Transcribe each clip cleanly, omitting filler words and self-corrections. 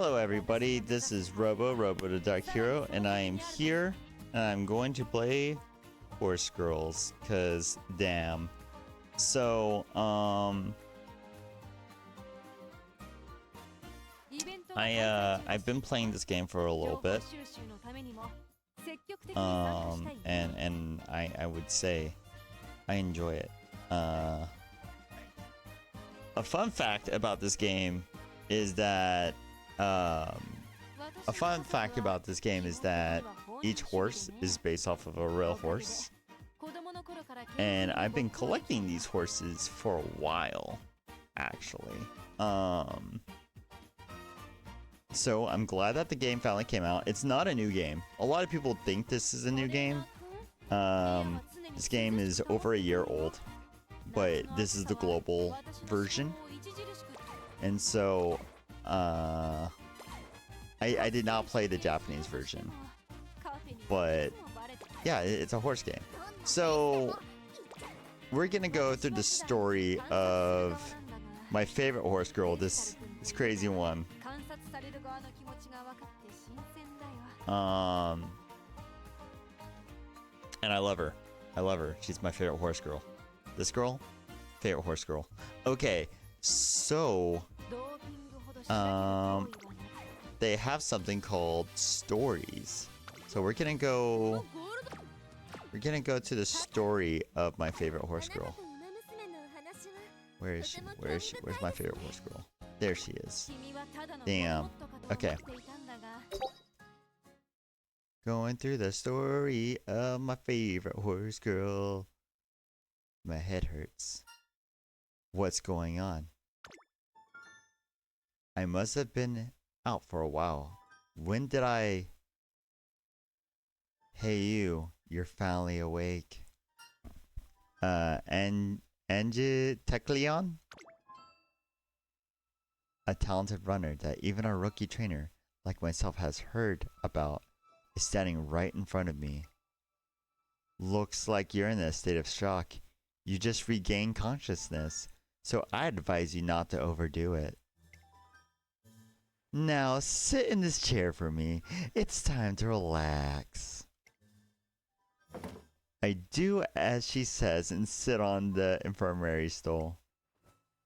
Hello everybody, this is Robo the Dark Hero, and I am here, and I'm going to play Horse Girls, cause damn. So, I've been playing this game for a little bit, and I would say I enjoy it. A fun fact about this game is that each horse is based off of a real horse, and I've been collecting these horses for a while, actually. So I'm glad that the game finally came out. It's not a new game. A lot of people think this is a new game. This game is over a year old, but this is the global version. And so, I did not play the Japanese version. But, yeah, it's a horse game. So, we're gonna go through the story of my favorite horse girl, this crazy one. And I love her. I love her. She's my favorite horse girl. This girl? Favorite horse girl. Okay, so they have something called stories. So we're gonna go to the story of my favorite horse girl. Where is she? Where is she? Where's my favorite horse girl? There she is. Damn. Okay. Going through the story of my favorite horse girl. My head hurts. What's going on? I must have been out for a while. When did I... Hey you, you're finally awake. Tekleon? A talented runner that even a rookie trainer like myself has heard about is standing right in front of me. Looks like you're in a state of shock. You just regained consciousness, so I advise you not to overdo it. Now sit in this chair for me. It's time to relax. I do as she says and sit on the infirmary stool.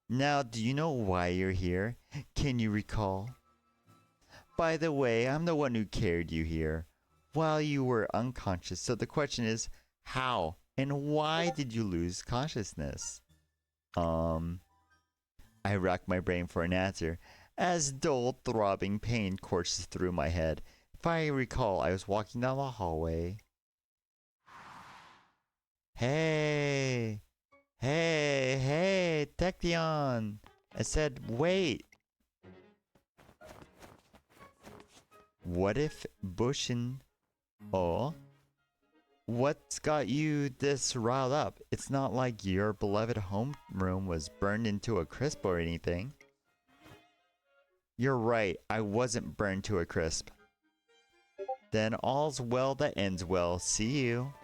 Now, do you know why you're here? Can you recall? By the way, I'm the one who carried you here while you were unconscious, so the question is, how and why did you lose consciousness? I racked my brain for an answer as dull, throbbing pain courses through my head. If I recall, I was walking down the hallway. Hey! Hey! Hey! Tekleon! I said, wait! What if Bushin... Oh? What's got you this riled up? It's not like your beloved homeroom was burned into a crisp or anything. You're right, I wasn't burned to a crisp. Then all's well that ends well. See you.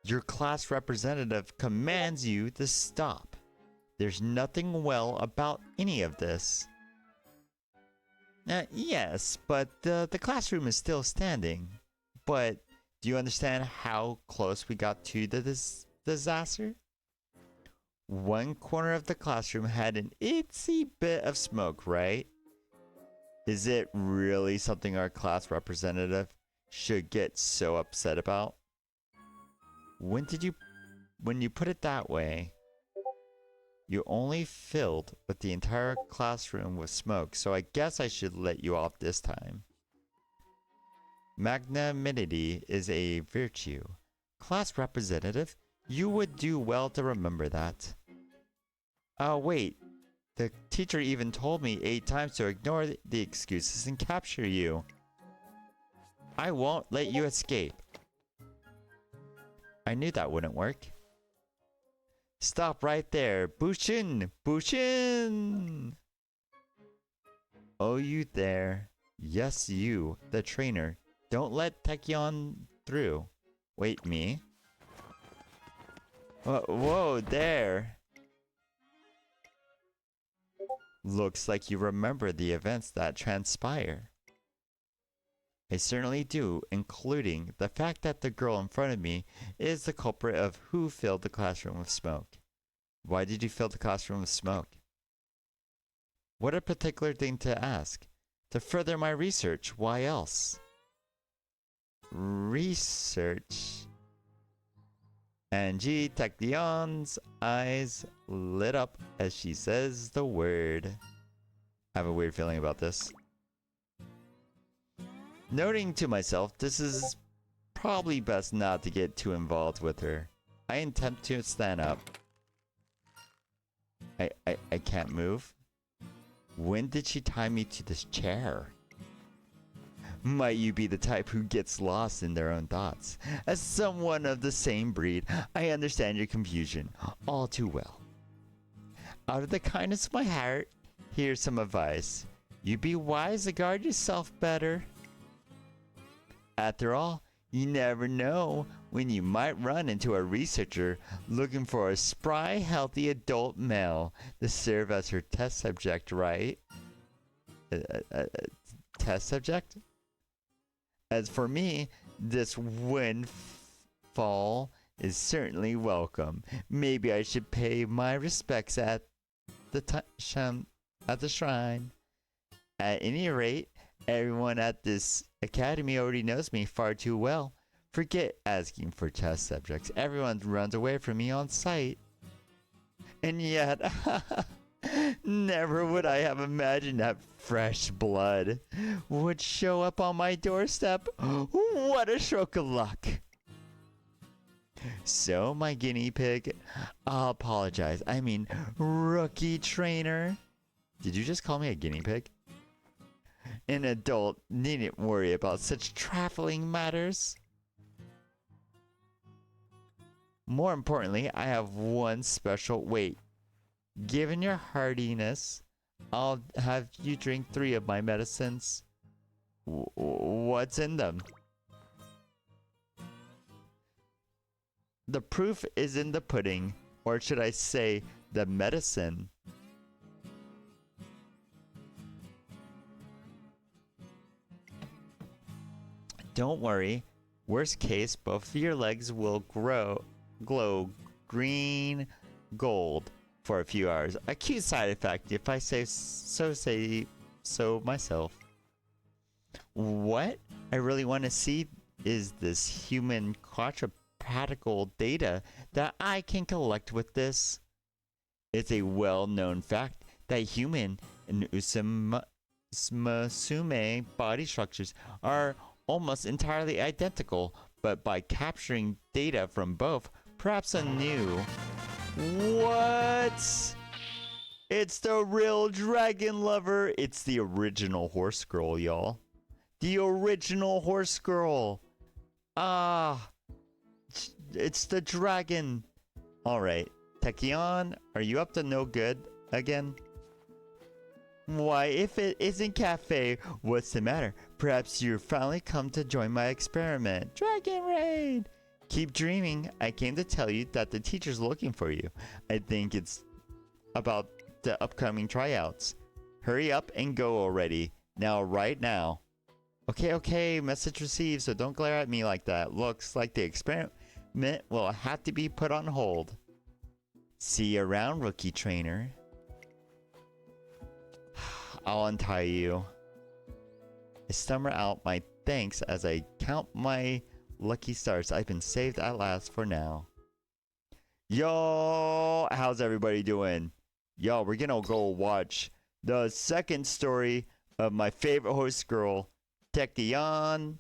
Your class representative commands you to stop. There's nothing well about any of this. Yes, but the classroom is still standing. But do you understand how close we got to the disaster? One corner of the classroom had an itsy bit of smoke, right? Is it really something our class representative should get so upset about? When you put it that way, you only filled with the entire classroom with smoke, so I guess I should let you off this time. Magnanimity is a virtue. Class representative, you would do well to remember that. Oh wait, the teacher even told me 8 times to ignore the excuses and capture you. I won't let you escape. I knew that wouldn't work. Stop right there. Bushin! Bushin! Oh, you there. Yes, you, the trainer. Don't let Tekleon through. Wait, me? Whoa, there. Looks like you remember the events that transpire. I certainly do, including the fact that the girl in front of me is the culprit of who filled the classroom with smoke. Why did you fill the classroom with smoke? What a particular thing to ask. To further my research, why else? Research? Angie Tachyon's eyes lit up as she says the word. I have a weird feeling about this. Noting to myself, this is probably best not to get too involved with her. I attempt to stand up. I can't move. When did she tie me to this chair? Might you be the type who gets lost in their own thoughts? As someone of the same breed, I understand your confusion all too well. Out of the kindness of my heart, here's some advice. You be wise to guard yourself better. After all, you never know when you might run into a researcher looking for a spry, healthy adult male to serve as her test subject, right? Test subject? As for me, this windfall is certainly welcome. Maybe I should pay my respects at the shrine. At any rate, everyone at this academy already knows me far too well. Forget asking for test subjects. Everyone runs away from me on sight. And yet, never would I have imagined that fresh blood would show up on my doorstep. What a stroke of luck. So, my guinea pig, I'll apologize. I mean, rookie trainer. Did you just call me a guinea pig? An adult needn't worry about such trifling matters. More importantly, I have one special wait. Given your hardiness, I'll have you drink 3 of my medicines. What's in them? The proof is in the pudding, or should I say, the medicine. Don't worry. Worst case, both of your legs will glow green gold for a few hours. A cute side effect, if I say so myself. What I really want to see is this human quadrupedical data that I can collect with this. It's a well-known fact that human and Usumasume body structures are almost entirely identical, but by capturing data from both, perhaps a new... What? It's the real dragon lover. It's the original horse girl, y'all. The original horse girl. Ah, it's the dragon. All right, Tachyon, are you up to no good again? Why, if it isn't Cafe, what's the matter? Perhaps you've finally come to join my experiment. Dragon Raid! Keep dreaming. I came to tell you that the teacher's looking for you. I think it's about the upcoming tryouts. Hurry up and go already. Now, right now. Okay, message received, so don't glare at me like that. Looks like the experiment will have to be put on hold. See you around, rookie trainer. I'll untie you. I stammer out my thanks as I count my lucky stars. I've been saved at last for now. Yo, how's everybody doing? Yo, we're gonna go watch the second story of my favorite horse girl, Tachyon.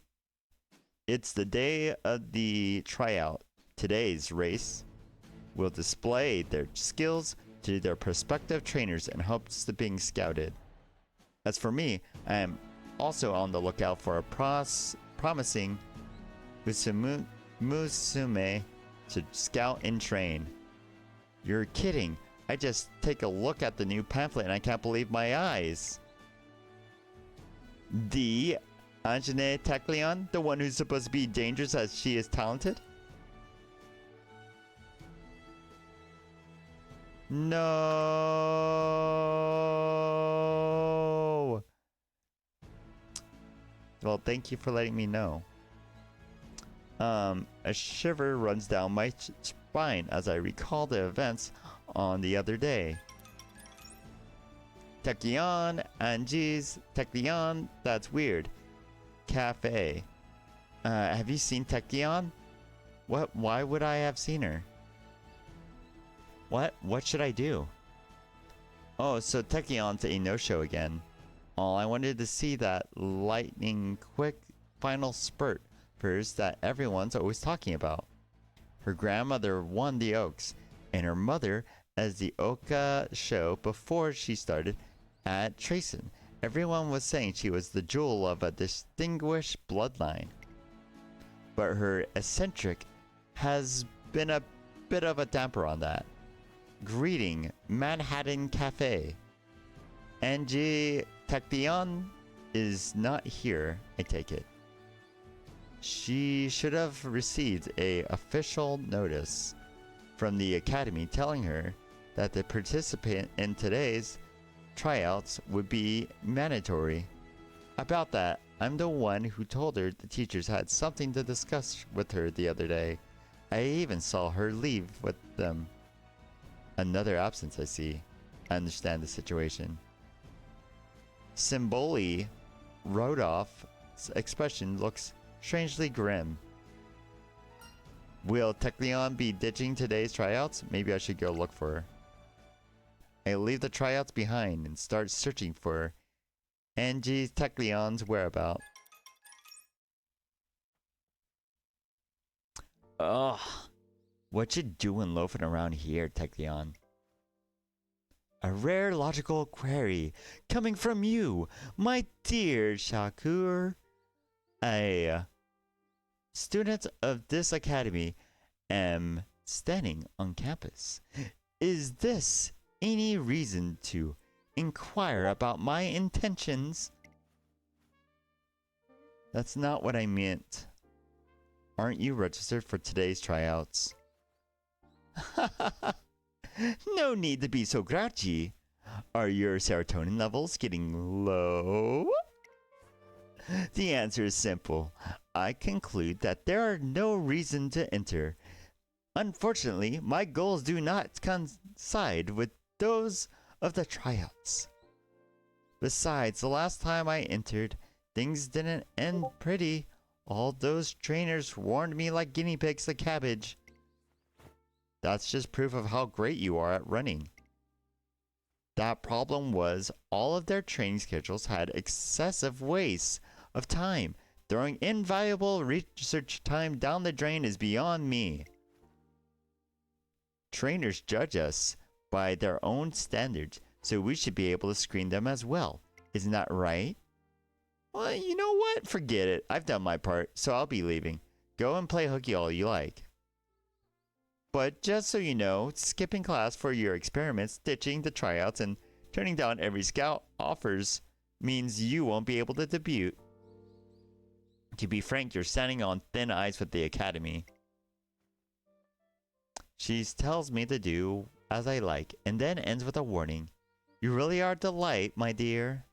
It's the day of the tryout. Today's race will display their skills to their prospective trainers in hopes of being scouted. As for me, I am also on the lookout for a promising Musume to scout and train. You're kidding. I just take a look at the new pamphlet and I can't believe my eyes. The Anjane Tachyon, the one who's supposed to be dangerous as she is talented? No. Well, thank you for letting me know. A shiver runs down my spine as I recall the events on the other day. Tekion, Angie's, Tekion, that's weird. Cafe. Have you seen Tekion? What? Why would I have seen her? What should I do? Oh, so Tekion's a no-show again. Oh, I wanted to see that lightning quick final spurt first that everyone's always talking about. Her grandmother won the Oaks, and her mother as the Oka show before she started at Trayson. Everyone was saying she was the jewel of a distinguished bloodline. But her eccentric has been a bit of a damper on that. Greeting, Manhattan Cafe. Angie Tekdion is not here, I take it. She should have received a official notice from the academy telling her that the participant in today's tryouts would be mandatory. About that, I'm the one who told her the teachers had something to discuss with her the other day. I even saw her leave with them. Another absence, I see. I understand the situation. Symboli Rodolph's expression looks strangely grim. Will Tekleon be ditching today's tryouts? Maybe I should go look for her. I leave the tryouts behind and start searching for Angie Tekleon's whereabouts. Ugh. What you doing loafing around here, Tekleon? A rare logical query coming from you, my dear Shakur. A student of this academy am standing on campus. Is this any reason to inquire about my intentions? That's not what I meant. Aren't you registered for today's tryouts? No need to be so grouchy. Are your serotonin levels getting low? The answer is simple. I conclude that there are no reason to enter. Unfortunately, my goals do not coincide with those of the tryouts. Besides, the last time I entered, things didn't end pretty. All those trainers warned me like guinea pigs to cabbage. That's just proof of how great you are at running. That problem was all of their training schedules had excessive waste of time. Throwing invaluable research time down the drain is beyond me. Trainers judge us by their own standards, so we should be able to screen them as well. Isn't that right? Well, you know what? Forget it. I've done my part, so I'll be leaving. Go and play hooky all you like. But just so you know, skipping class for your experiments, ditching the tryouts, and turning down every scout offers means you won't be able to debut. To be frank, you're standing on thin ice with the academy. She tells me to do as I like, and then ends with a warning. You really are a delight, my dear.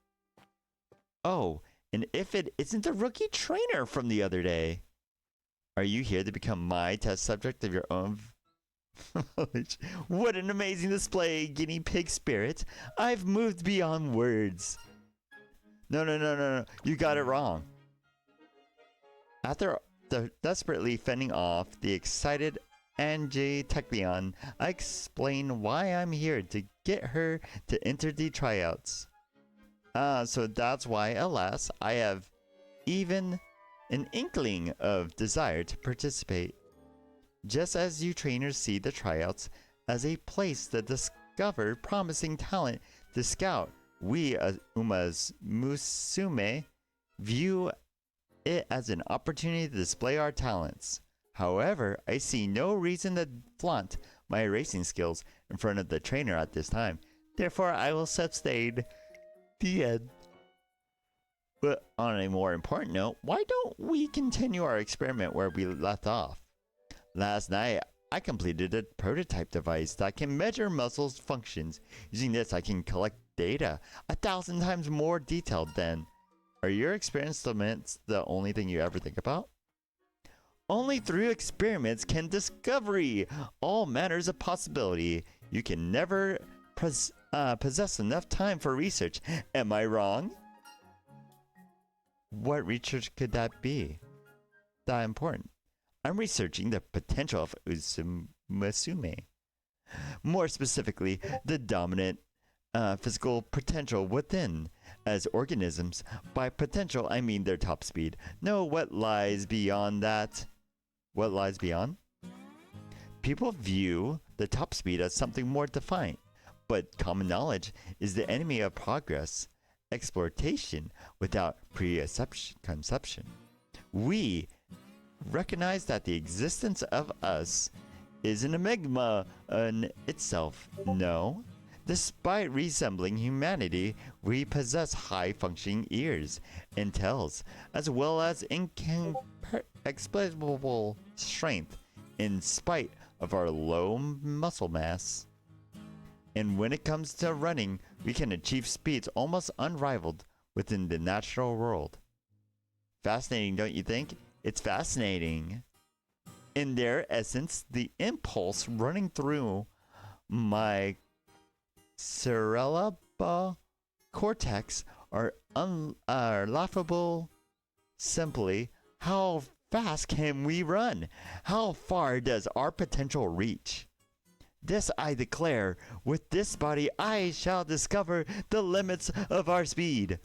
Oh, and if it isn't the rookie trainer from the other day. Are you here to become my test subject of your own? What an amazing display, guinea pig spirit. I've moved beyond words. No. You got it wrong. After desperately fending off the excited Angie Tekleon, I explain why I'm here to get her to enter the tryouts. So that's why, alas, I have even an inkling of desire to participate. Just as you trainers see the tryouts as a place to discover promising talent to scout, we as Uma's Musume view it as an opportunity to display our talents. However, I see no reason to flaunt my racing skills in front of the trainer at this time. Therefore, I will sustain the end. But on a more important note, why don't we continue our experiment where we left off? Last night, I completed a prototype device that can measure muscles' functions. Using this, I can collect data 1,000 times more detailed than Are your experiments the only thing you ever think about? Only through experiments can discovery all manners of possibility. You can never possess enough time for research. Am I wrong? What research could that be? That important. I'm researching the potential of Usume. More specifically, the dominant physical potential within. As organisms, by potential I mean their top speed. Know what lies beyond that? What lies beyond? People view the top speed as something more defined, but common knowledge is the enemy of progress. Exploitation without preconception. We recognize that the existence of us is an enigma in itself. No. Despite resembling humanity, we possess high-functioning ears and tails, as well as inexplicable strength in spite of our low muscle mass. And when it comes to running, we can achieve speeds almost unrivaled within the natural world. Fascinating, don't you think? It's fascinating. In their essence, the impulse running through my cerebral cortex are laughable. Simply, how fast can we run? How far does our potential reach? This I declare, with this body I shall discover the limits of our speed.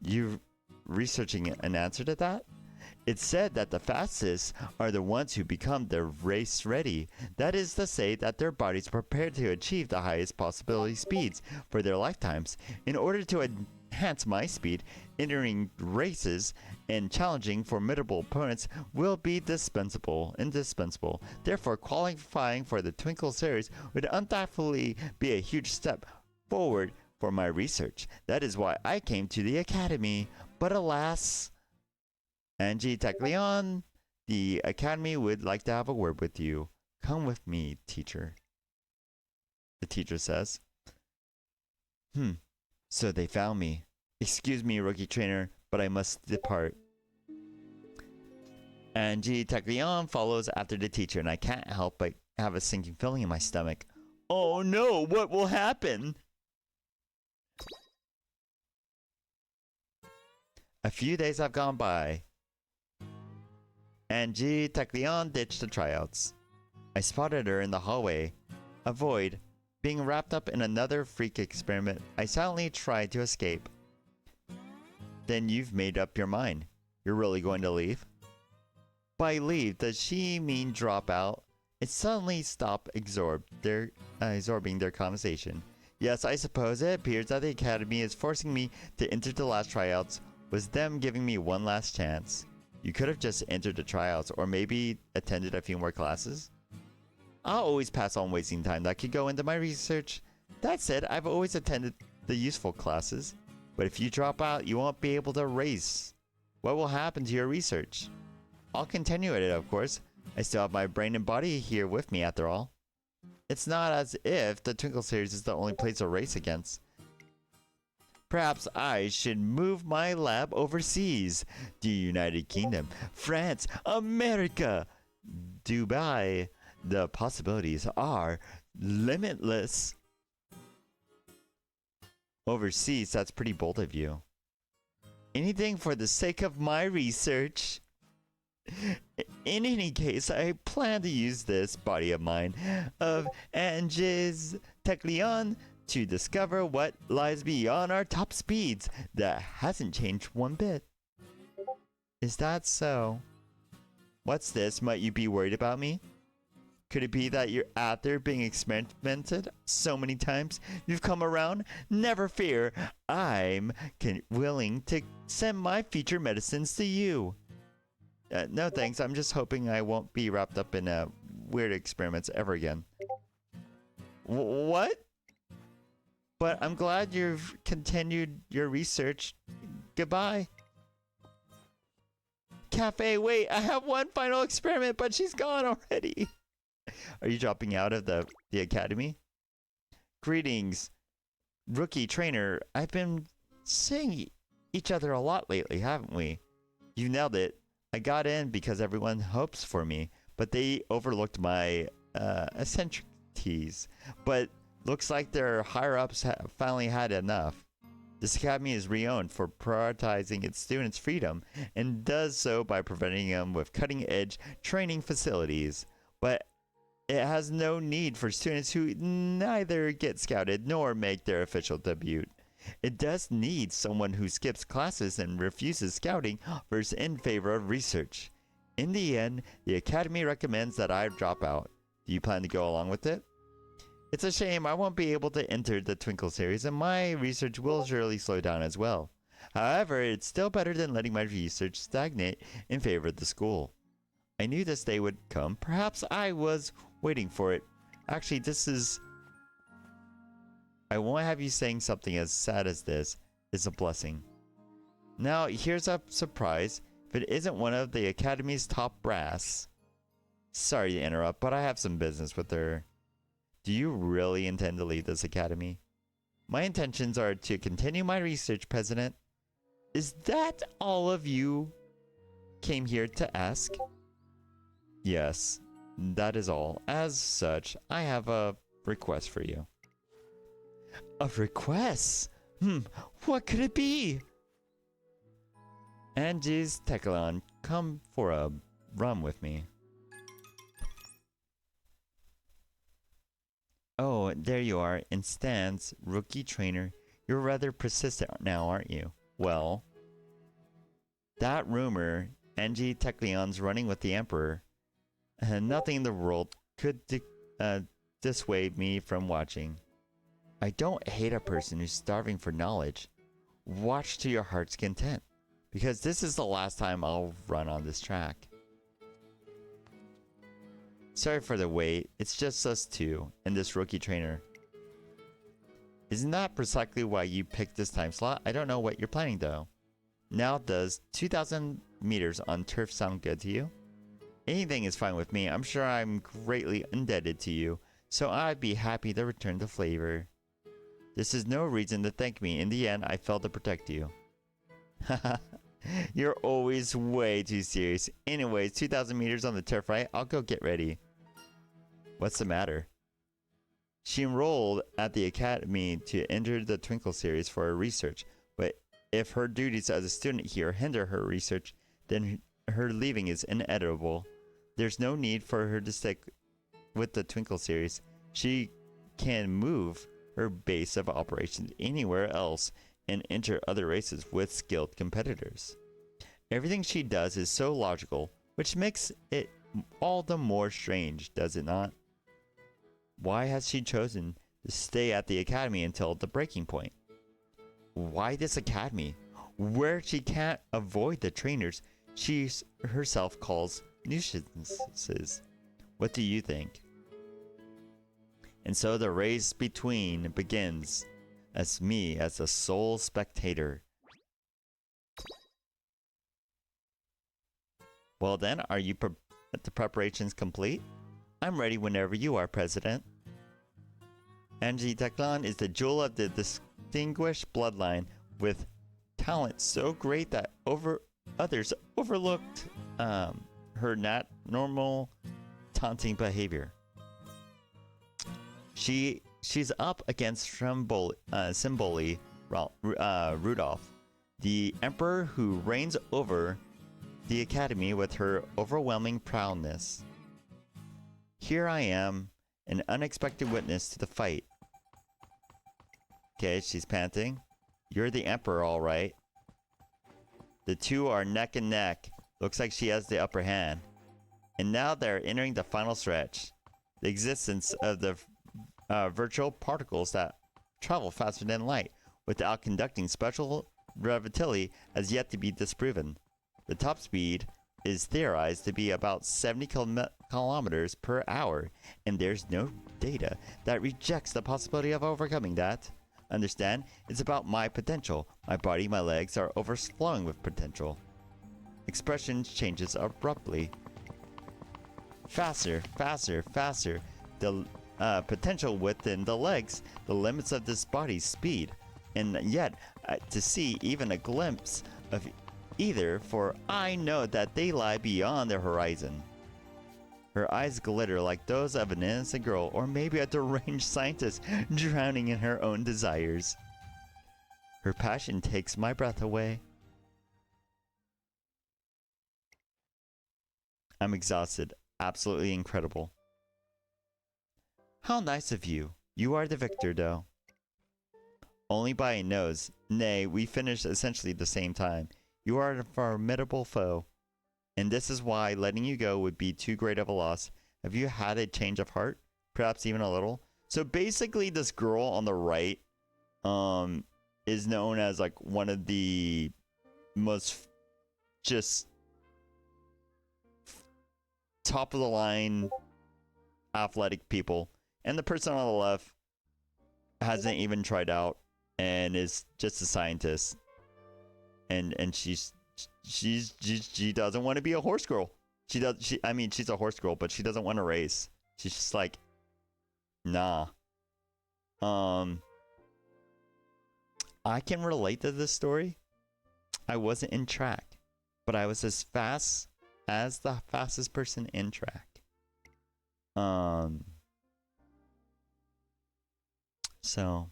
You researching an answer to that? It's said that the fastest are the ones who become their race ready. That is to say that their bodies are prepared to achieve the highest possibility speeds for their lifetimes. In order to enhance my speed, entering races and challenging formidable opponents will be indispensable. Therefore, qualifying for the Twinkle series would undoubtedly be a huge step forward for my research. That is why I came to the academy. But alas, Angie Tacleon, the academy would like to have a word with you. Come with me, teacher. The teacher says. So they found me. Excuse me, rookie trainer, but I must depart. Angie Tacleon follows after the teacher, and I can't help but have a sinking feeling in my stomach. Oh no, what will happen? A few days have gone by. Angie Tacleon ditched the tryouts. I spotted her in the hallway. Avoid being wrapped up in another freak experiment. I silently tried to escape. Then you've made up your mind. You're really going to leave? By leave, does she mean drop out? It suddenly stopped absorbing their conversation. Yes, I suppose it appears that the academy is forcing me to enter the last tryouts. Was them giving me one last chance? You could have just entered the tryouts, or maybe attended a few more classes. I'll always pass on wasting time that could go into my research. That said, I've always attended the useful classes. But if you drop out, you won't be able to race. What will happen to your research? I'll continue it, of course. I still have my brain and body here with me, after all. It's not as if the Twinkle series is the only place to race against. Perhaps I should move my lab overseas. The United Kingdom, France, America, Dubai. The possibilities are limitless. Overseas, that's pretty bold of you. Anything for the sake of my research. In any case, I plan to use this body of mine of Angie's Tacleon to discover what lies beyond our top speeds. That hasn't changed one bit. Is that so? What's this? Might you be worried about me? Could it be that you're out there being experimented so many times you've come around? Never fear. I'm willing to send my future medicines to you. No thanks. I'm just hoping I won't be wrapped up in weird experiments ever again. What? But I'm glad you've continued your research. Goodbye. Cafe, wait, I have one final experiment, but she's gone already. Are you dropping out of the academy? Greetings, rookie trainer. I've been seeing each other a lot lately, haven't we? You nailed it. I got in because everyone hopes for me, but they overlooked my eccentricities. But looks like their higher-ups finally had enough. This academy is renowned for prioritizing its students' freedom and does so by providing them with cutting-edge training facilities. But it has no need for students who neither get scouted nor make their official debut. It does need someone who skips classes and refuses scouting offers in favor of research. In the end, the academy recommends that I drop out. Do you plan to go along with it? It's a shame I won't be able to enter the Twinkle series, and my research will surely slow down as well. However, it's still better than letting my research stagnate in favor of the school. I knew this day would come. Perhaps I was waiting for it. Actually, I won't have you saying something as sad as this is a blessing. Now, here's a surprise. If it isn't one of the Academy's top brass. Sorry to interrupt, but I have some business with her. Do you really intend to leave this academy? My intentions are to continue my research, President. Is that all of you came here to ask? Yes, that is all. As such, I have a request for you. A request? What could it be? Angie's Tekalon, come for a run with me. Oh, there you are, in stands, rookie trainer. You're rather persistent now, aren't you? Well, that rumor, Angie Tekleon's running with the Emperor, nothing in the world could dissuade me from watching. I don't hate a person who's starving for knowledge. Watch to your heart's content, because this is the last time I'll run on this track. Sorry for the wait, it's just us two and this rookie trainer. Isn't that precisely why you picked this time slot? I don't know what you're planning though. Now does 2,000 meters on turf sound good to you? Anything is fine with me. I'm sure I'm greatly indebted to you, so I'd be happy to return the favor. This is no reason to thank me. In the end, I failed to protect you. Haha. You're always way too serious. Anyways, 2,000 meters on the turf, right? I'll go get ready. What's the matter? She enrolled at the academy to enter the Twinkle series for her research, but if her duties as a student here hinder her research, then her leaving is inevitable. There's no need for her to stick with the Twinkle series. She can move her base of operations anywhere else and enter other races with skilled competitors. Everything she does is so logical, which makes it all the more strange, does it not? Why has she chosen to stay at the academy until the breaking point? Why this academy, where she can't avoid the trainers she herself calls nuisances? What do you think? And so the race between begins, as me as the sole spectator. Well then, are you the preparations complete? I'm ready whenever you are, President. Angie Teklon is the jewel of the distinguished bloodline, with talent so great that others overlooked her not normal taunting behavior. She's up against Symboli Rudolph, the emperor who reigns over the academy with her overwhelming proudness. Here I am, an unexpected witness to the fight. Okay, she's panting. You're the emperor, all right. The two are neck and neck. Looks like she has the upper hand. And now they're entering the final stretch. The existence of the virtual particles that travel faster than light without conducting special relativity has yet to be disproven. The top speed is theorized to be about 70 kilometers per hour, and there's no data that rejects the possibility of overcoming that. Understand? It's about my potential. My body, my legs are overflowing with potential. Expression changes abruptly. Faster, faster, faster. The potential within the legs, the limits of this body's speed. And yet, to see even a glimpse of either, for I know that they lie beyond the horizon. Her eyes glitter like those of an innocent girl, or maybe a deranged scientist drowning in her own desires. Her passion takes my breath away. I'm exhausted. Absolutely incredible. How nice of you. You are the victor, though. Only by a nose. Nay, we finished essentially the same time. You are a formidable foe. And this is why letting you go would be too great of a loss. Have you had a change of heart? Perhaps even a little? So basically this girl on the right is known as like one of the most just top of the line athletic people. And the person on the left hasn't even tried out and is just a scientist. And she doesn't want to be a horse girl. I mean she's a horse girl, but she doesn't want to race. She's just like, nah. I can relate to this story. I wasn't in track, but I was as fast as the fastest person in track. So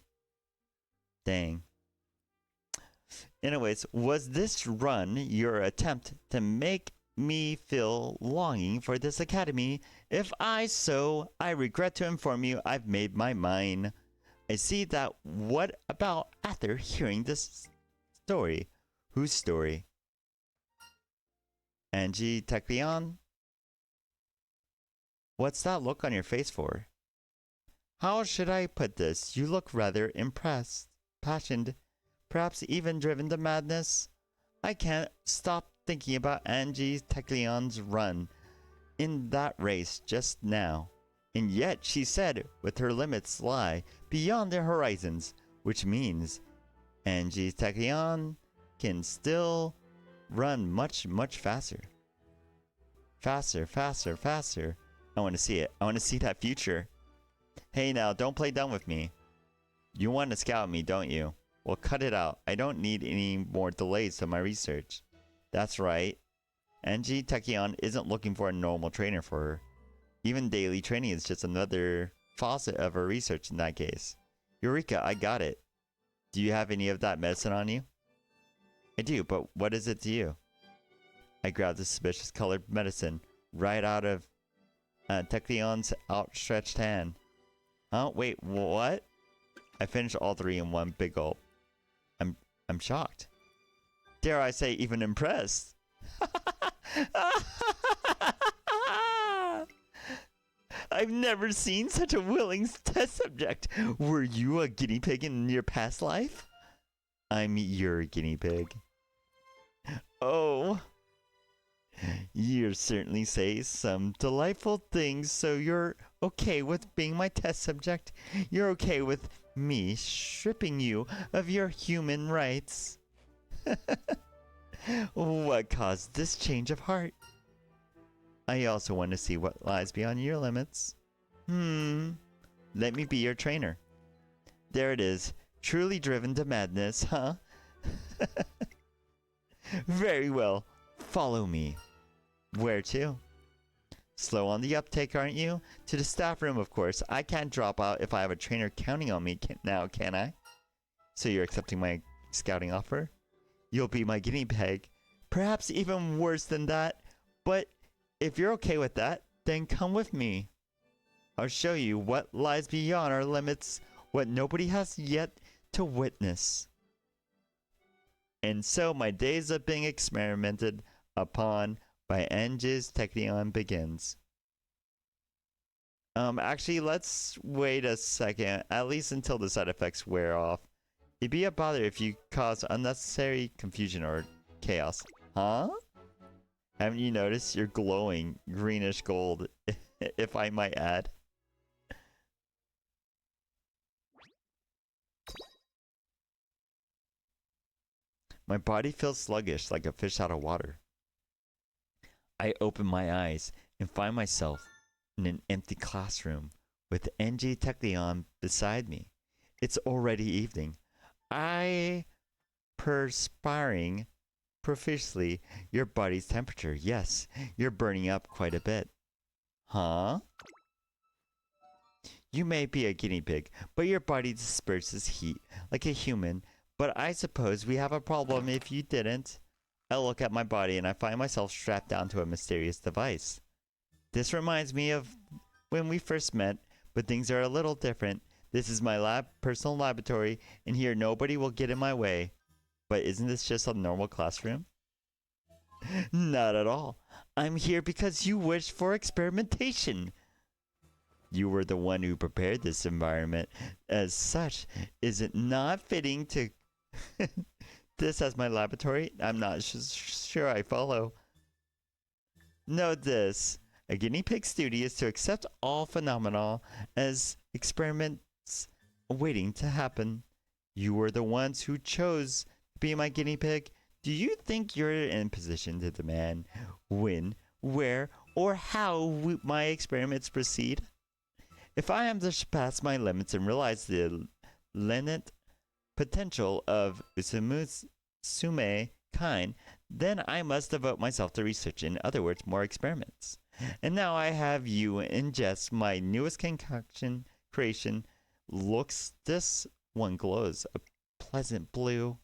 dang. Anyways, was this run your attempt to make me feel longing for this academy? If I regret to inform you I've made my mind. I see that. What about after hearing this story? Whose story? Angie Tecleon? What's that look on your face for? How should I put this? You look rather impressed, passionate, perhaps even driven to madness. I can't stop thinking about Angie Tecleon's run in that race just now. And yet she said with her limits lie beyond their horizons, which means Angie Tecleon can still run much, much faster. Faster, faster, faster. I want to see it. I want to see that future. Hey now, don't play dumb with me. You want to scout me, don't you? Well, cut it out. I don't need any more delays to my research. That's right. Angie Tecleon isn't looking for a normal trainer for her. Even daily training is just another facet of her research in that case. Eureka, I got it. Do you have any of that medicine on you? I do, but what is it to you? I grabbed the suspicious colored medicine right out of Tecleon's outstretched hand. Huh? Wait, what? I finished all three in one big gulp. I'm shocked. Dare I say even impressed. I've never seen such a willing test subject. Were you a guinea pig in your past life? I'm your guinea pig. Oh. You certainly say some delightful things, so you're okay with being my test subject? You're okay with me stripping you of your human rights? What caused this change of heart? I also want to see what lies beyond your limits. Let me be your trainer. There it is. Truly driven to madness, huh? Very well. Follow me. Where to? Slow on the uptake, aren't you? To the staff room, of course. I can't drop out if I have a trainer counting on me now, can I? So you're accepting my scouting offer? You'll be my guinea pig. Perhaps even worse than that. But if you're okay with that, then come with me. I'll show you what lies beyond our limits, what nobody has yet to witness. And so my days of being experimented upon by Angie Tecleon begins. Actually, let's wait a second, at least until the side effects wear off. It'd be a bother if you cause unnecessary confusion or chaos. Huh? Haven't you noticed you're glowing greenish gold, if I might add? My body feels sluggish like a fish out of water. I open my eyes and find myself in an empty classroom with Angie Tecleon beside me. It's already evening. I perspiring profusely your body's temperature. Yes, you're burning up quite a bit. Huh? You may be a guinea pig, but your body disperses heat like a human. But I suppose we have a problem if you didn't. I look at my body and I find myself strapped down to a mysterious device. This reminds me of when we first met, but things are a little different. This is my personal laboratory, and here nobody will get in my way. But isn't this just a normal classroom? Not at all. I'm here because you wished for experimentation. You were the one who prepared this environment. As such, is it not fitting to this as my laboratory? I'm not sure I follow. Note this. A guinea pig's duty is to accept all phenomena as experiments waiting to happen. You were the ones who chose to be my guinea pig. Do you think you're in position to demand when, where, or how my experiments proceed? If I am to surpass my limits and realize the latent potential of Usume kind, then I must devote myself to research, in other words, more experiments. And now I have you ingest my newest concoction creation. Looks, this one glows a pleasant blue.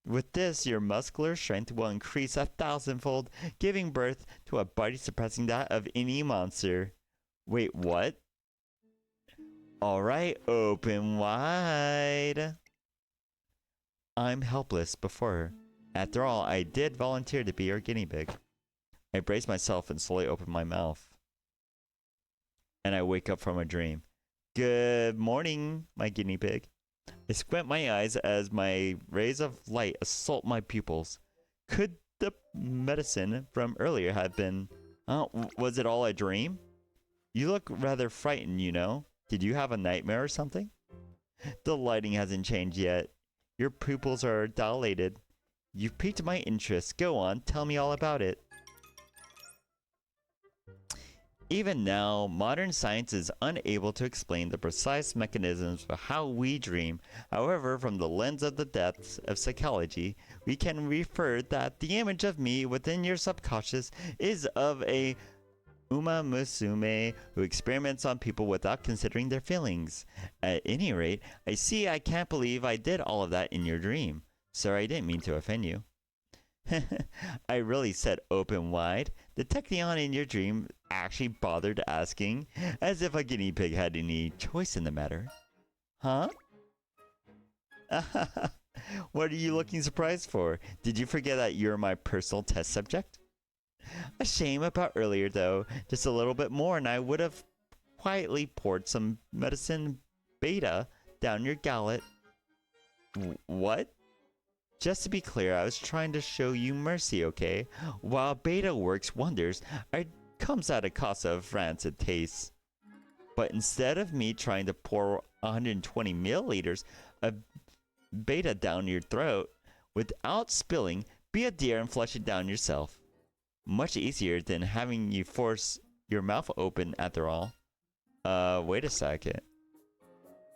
With this, your muscular strength will increase 1,000-fold, giving birth to a body surpassing that of any monster. Wait, what? Alright, open wide. I'm helpless before her. After all, I did volunteer to be your guinea pig. I brace myself and slowly open my mouth. And I wake up from a dream. Good morning, my guinea pig. I squint my eyes as my rays of light assault my pupils. Could the medicine from earlier have been... was it all a dream? You look rather frightened, you know. Did you have a nightmare or something? The lighting hasn't changed yet. Your pupils are dilated. You've piqued my interest. Go on, tell me all about it. Even now, modern science is unable to explain the precise mechanisms of how we dream. However, from the lens of the depths of psychology, we can refer that the image of me within your subconscious is of a Uma Musume who experiments on people without considering their feelings. At any rate, I can't believe I did all of that in your dream. Sorry, I didn't mean to offend you. I really said open wide. The Technion in your dream actually bothered asking, as if a guinea pig had any choice in the matter. Huh? What are you looking surprised for? Did you forget that you're my personal test subject? A shame about earlier, though. Just a little bit more and I would have quietly poured some medicine beta down your gullet. What? Just to be clear, I was trying to show you mercy, okay? While beta works wonders, it comes at a cost of rancid taste. But instead of me trying to pour 120 milliliters of beta down your throat without spilling, be a dear and flush it down yourself. Much easier than having you force your mouth open after all. Wait a second.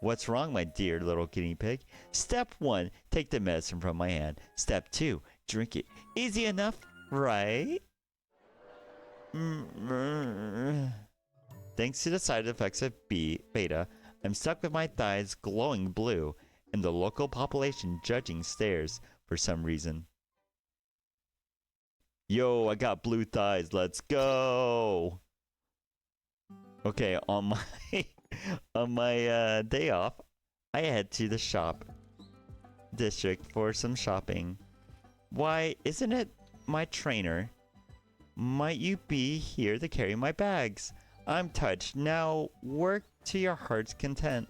What's wrong, my dear little guinea pig? Step 1, take the medicine from my hand. Step 2, drink it. Easy enough, right? Thanks to the side effects of beta, I'm stuck with my thighs glowing blue and the local population judging stares for some reason. Yo, I got blue thighs, let's go! Okay, on my day off, I head to the shop district for some shopping. Why, isn't it my trainer? Might you be here to carry my bags? I'm touched. Now work to your heart's content.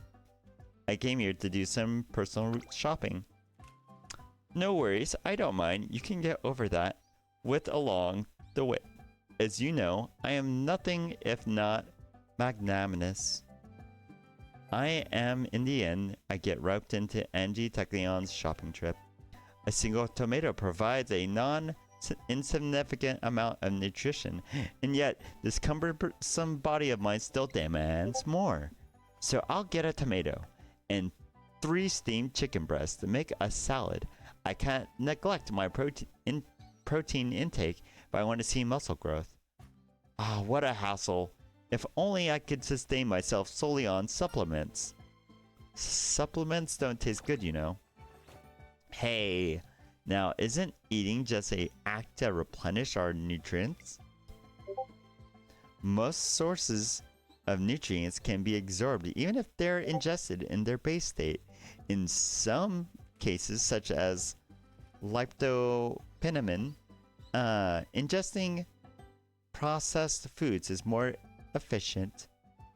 I came here to do some personal shopping. No worries, I don't mind. You can get over that with along the way. As you know, I am nothing if not magnanimous. I am, in the end, I get roped into Angie Tecleon's shopping trip. A single tomato provides a non-insignificant amount of nutrition, and yet this cumbersome body of mine still demands more. So I'll get a tomato and 3 steamed chicken breasts to make a salad. I can't neglect my protein intake if I want to see muscle growth. Ah, what a hassle. If only I could sustain myself solely on supplements. Supplements don't taste good, you know. Hey, now isn't eating just an act to replenish our nutrients? Most sources of nutrients can be absorbed even if they're ingested in their base state. In some cases, such as lipopenimin, ingesting processed foods is more efficient.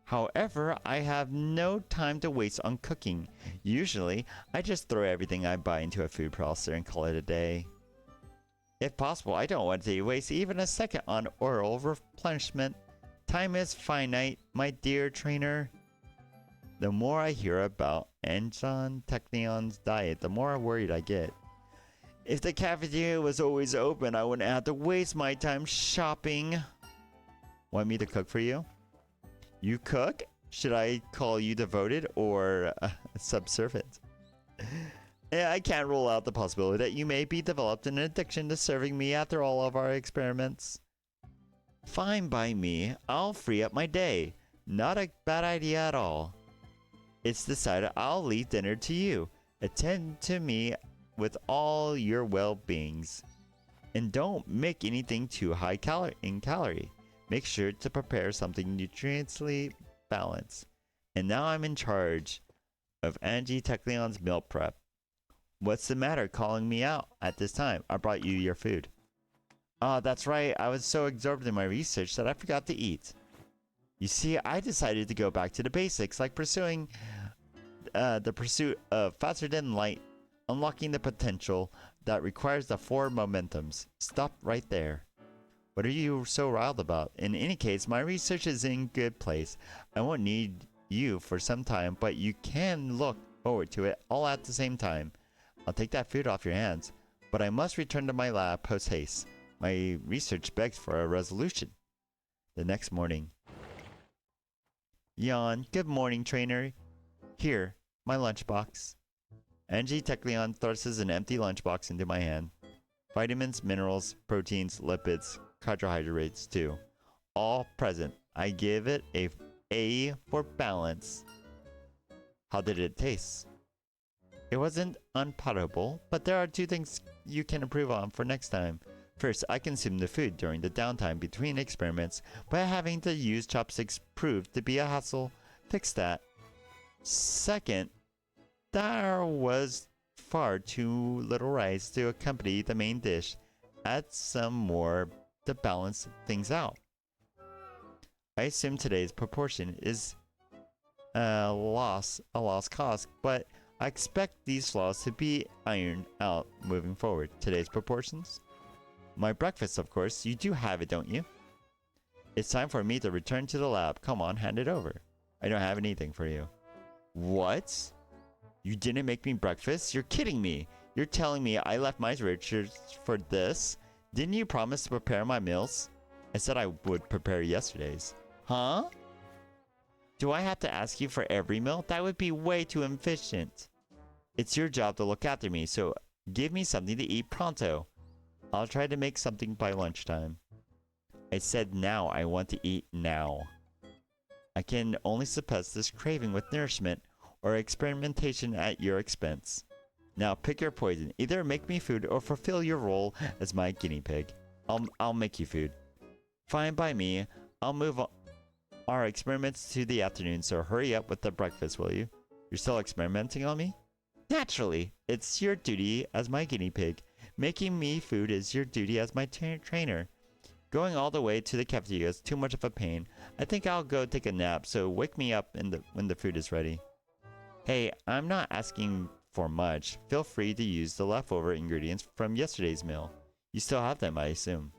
However, I have no time to waste on cooking. Usually, I just throw everything I buy into a food processor and call it a day. If possible, I don't want to waste even a second on oral replenishment. Time is finite, my dear trainer. The more I hear about Anton Technion's diet, the more worried I get. If the cafeteria was always open, I wouldn't have to waste my time shopping. Want me to cook for you? You cook? Should I call you devoted or subservient? I can't rule out the possibility that you may be developed an addiction to serving me after all of our experiments. Fine by me. I'll free up my day. Not a bad idea at all. It's decided I'll leave dinner to you. Attend to me with all your well-beings. And don't make anything too high in calorie. Make sure to prepare something nutritionally balanced. And now I'm in charge of Angie Techleon's meal prep. What's the matter calling me out at this time? I brought you your food. Ah, that's right. I was so absorbed in my research that I forgot to eat. You see, I decided to go back to the basics, like pursuing the pursuit of faster than light, unlocking the potential that requires the four momentums. Stop right there. What are you so riled about? In any case, my research is in good place. I won't need you for some time, but you can look forward to it all at the same time. I'll take that food off your hands, but I must return to my lab post-haste. My research begs for a resolution. The next morning. Yawn. Good morning, trainer. Here, my lunchbox. Angie Techleon thrusts an empty lunchbox into my hand. Vitamins, minerals, proteins, lipids, carbohydrates too. All present. I give it a A for balance. How did it taste? It wasn't unpalatable, but there are two things you can improve on for next time. First, I consumed the food during the downtime between experiments, but having to use chopsticks proved to be a hassle. Fix that. Second, there was far too little rice to accompany the main dish. Add some more to balance things out. I assume today's proportion is a lost cause, but I expect these flaws to be ironed out moving forward. Today's proportions? My breakfast, of course. You do have it, don't you? It's time for me to return to the lab. Come on, hand it over. I don't have anything for you. What? You didn't make me breakfast? You're kidding me. You're telling me I left my research for this? Didn't you promise to prepare my meals? I said I would prepare yesterday's. Huh? Do I have to ask you for every meal? That would be way too efficient. It's your job to look after me, so give me something to eat pronto. I'll try to make something by lunchtime. I said now I want to eat now. I can only suppress this craving with nourishment or experimentation at your expense. Now pick your poison. Either make me food or fulfill your role as my guinea pig. I'll make you food. Fine by me. I'll move our experiments to the afternoon, so hurry up with the breakfast, will you? You're still experimenting on me? Naturally. It's your duty as my guinea pig. Making me food is your duty as my trainer. Going all the way to the cafeteria is too much of a pain. I think I'll go take a nap, so wake me up when the food is ready. Hey, I'm not asking for much. Feel free to use the leftover ingredients from yesterday's meal. You still have them, I assume.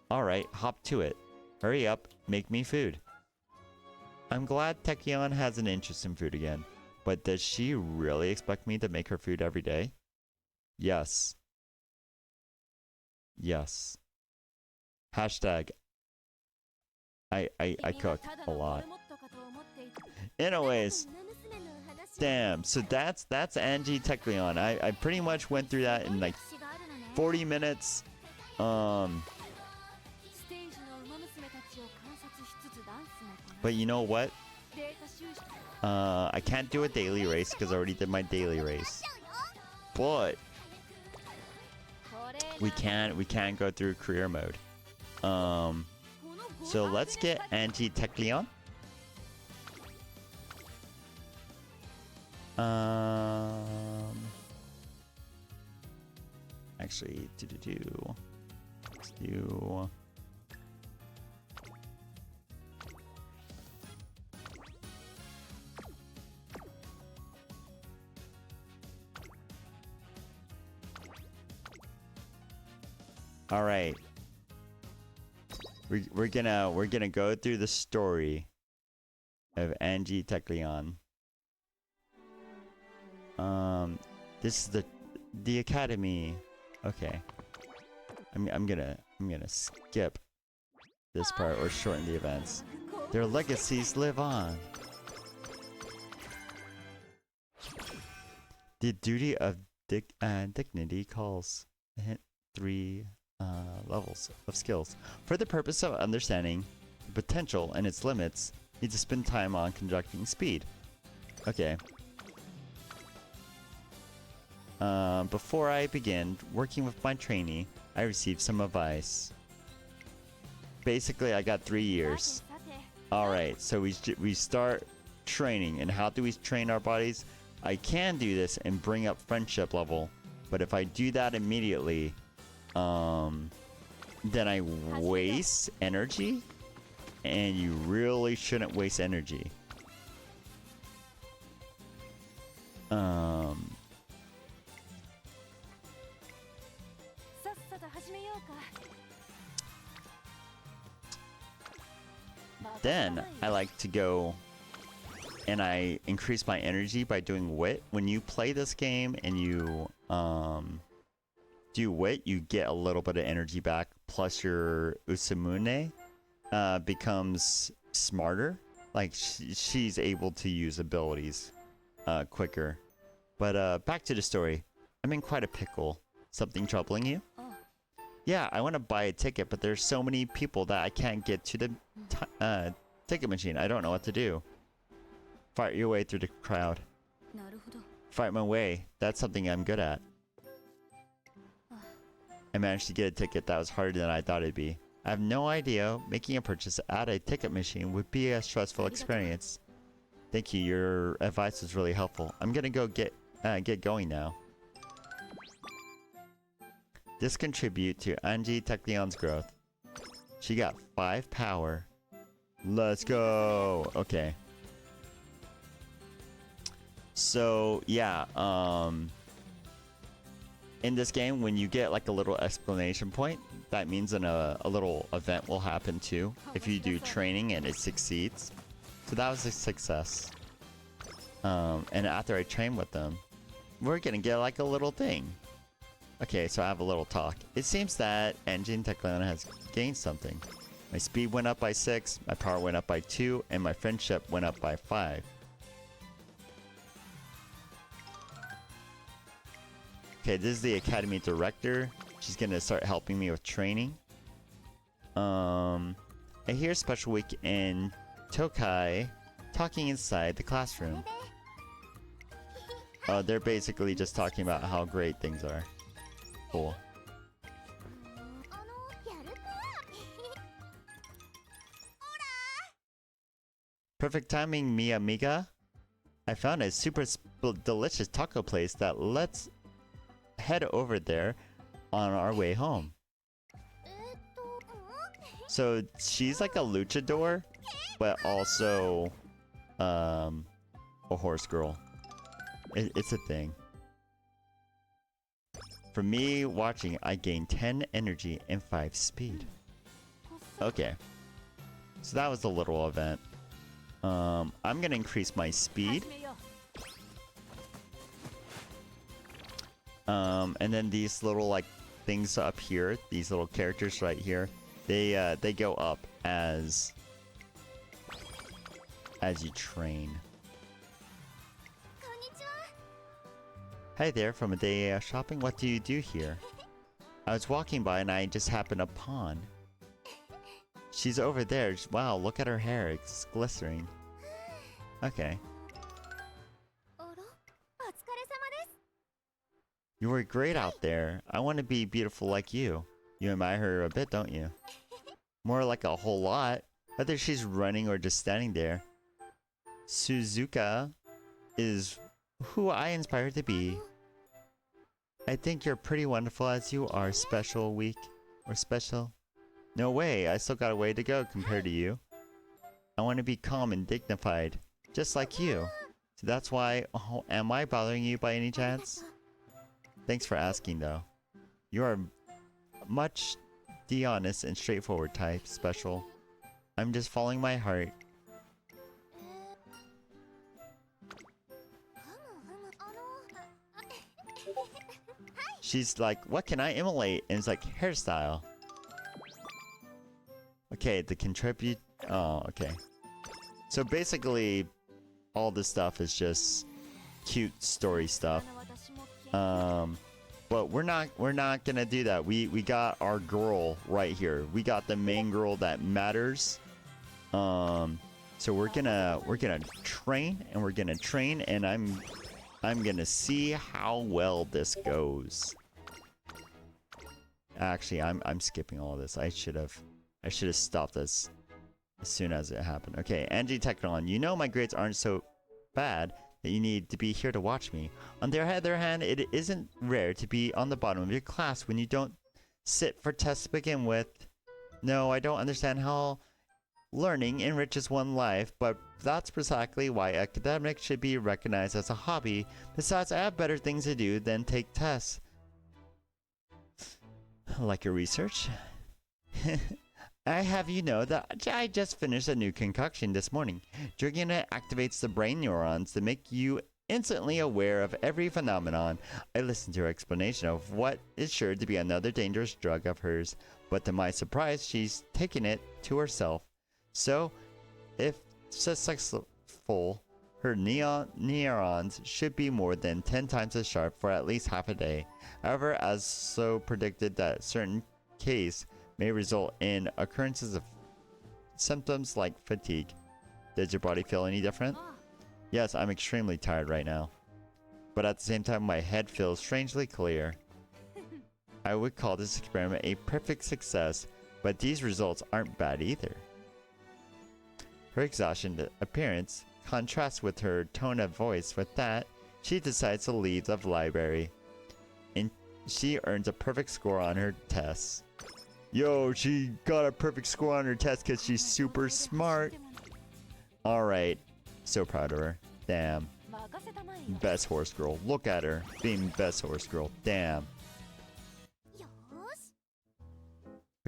Alright, hop to it. Hurry up, make me food. I'm glad Techion has an interest in food again, but does she really expect me to make her food every day? Yes. Yes. Hashtag I cook a lot. Anyways, Damn. So that's Angie Tecleon. I pretty much went through that in like 40 minutes. But you know what? I can't do a daily race because I already did my daily race. But we can go through career mode. So let's get Angie Tecleon. Actually, let's do. All right. We're gonna go through the story of Angie Tecleon. This is the academy. Okay. I'm gonna skip this part or shorten the events. Their legacies live on. The duty of dignity calls. Hint 3 levels of skills. For the purpose of understanding the potential and its limits, you need to spend time on conducting speed. Okay. Before I begin working with my trainee, I received some advice. Basically, I got 3 years. Alright, so we start training. And how do we train our bodies? I can do this and bring up friendship level. But if I do that immediately, then I waste energy. And you really shouldn't waste energy. Then I like to go and I increase my energy by doing wit. When you play this game and you do wit, you get a little bit of energy back. Plus your Usamune becomes smarter. Like she's able to use abilities quicker. But back to the story. I'm in quite a pickle. Something troubling you? Yeah, I want to buy a ticket, but there's so many people that I can't get to the ticket machine. I don't know what to do. Fight your way through the crowd. Fight my way. That's something I'm good at. I managed to get a ticket that was harder than I thought it'd be. I have no idea making a purchase at a ticket machine would be a stressful experience. Thank you. Your advice was really helpful. I'm gonna go get going now. This contribute to Angie Tecleon's growth. She got 5 power. Let's go. Okay. So yeah, in this game, when you get like a little exclamation point, that means a little event will happen too if you do training and it succeeds. So that was a success. And after I train with them, we're gonna get like a little thing. Okay, so I have a little talk. It seems that Angie Tecleon has gained something. My speed went up by 6, my power went up by 2, and my friendship went up by 5. Okay, this is the academy director. She's gonna start helping me with training. I hear Special Week in Tokai talking inside the classroom. They're basically just talking about how great things are. Cool. Perfect timing, mi amiga. I found a super delicious taco place that let's head over there on our way home. So she's like a luchador, but also a horse girl. It's a thing. For me watching, I gain 10 energy and 5 speed. Okay. So that was a little event. I'm gonna increase my speed. And then these little like things up here, these little characters right here, they go up as you train. Hi there, from a day shopping. What do you do here? I was walking by and I just happened upon. She's over there. Wow, look at her hair. It's glistening. Okay. You were great out there. I want to be beautiful like you. You admire her a bit, don't you? More like a whole lot. Whether she's running or just standing there. Suzuka is who I inspire to be. I think you're pretty wonderful as you are. Special, weak, or special. No way, I still got a way to go compared to you. I want to be calm and dignified, just like you. So that's why, oh, am I bothering you by any chance? Thanks for asking though. You are much the honest and straightforward type, special. I'm just following my heart. She's like, what can I emulate? And it's like, hairstyle. Okay, the contribute. Oh, okay. So basically, all this stuff is just cute story stuff. But we're not gonna do that. We got our girl right here. We got the main girl that matters. So we're gonna train and we're gonna train, and I'm gonna see how well this goes. Actually, I'm skipping all of this. I should have stopped this as soon as it happened. Okay, Angie Technon, you know my grades aren't so bad that you need to be here to watch me. On the other hand, it isn't rare to be on the bottom of your class when you don't sit for tests to begin with. No, I don't understand how learning enriches one life, but that's precisely why academics should be recognized as a hobby. Besides, I have better things to do than take tests. Like your research? I have you know that I just finished a new concoction this morning. Drinking it activates the brain neurons to make you instantly aware of every phenomenon. I listened to her explanation of what is sure to be another dangerous drug of hers, but to my surprise, she's taken it to herself. So, if successful, her neurons should be more than 10 times as sharp for at least half a day. However, as so predicted that certain case may result in occurrences of symptoms like fatigue. Does your body feel any different? Yes, I'm extremely tired right now. But at the same time, my head feels strangely clear. I would call this experiment a perfect success, but these results aren't bad either. Her exhaustion appearance contrasts with her tone of voice. With that, she decides to leave the library. And she earns a perfect score on her tests. Yo, she got a perfect score on her test because she's super smart. Alright. So proud of her. Damn. Best horse girl. Look at her. Being best horse girl. Damn.